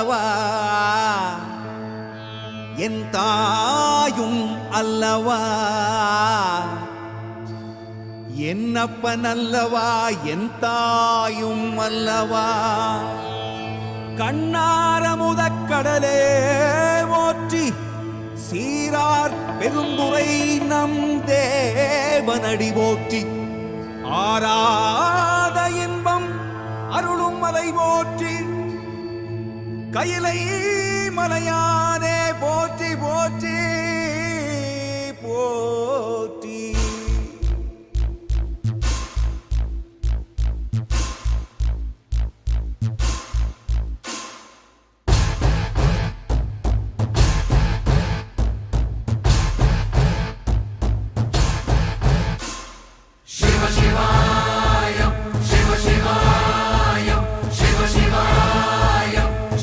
அல்லவா என் தாயும் அல்லவா என்னப்பன் அல்லவா என் தாயும் அல்லவா கண்ணாரமுதக்கடலே போற்றி சீரார் பெருந்துரை நம் தேவனடி போற்றி ஆராத இன்பம் அருளும் மலை போற்றி கையிலை மலையானே போற்றி போற்றி போற்றி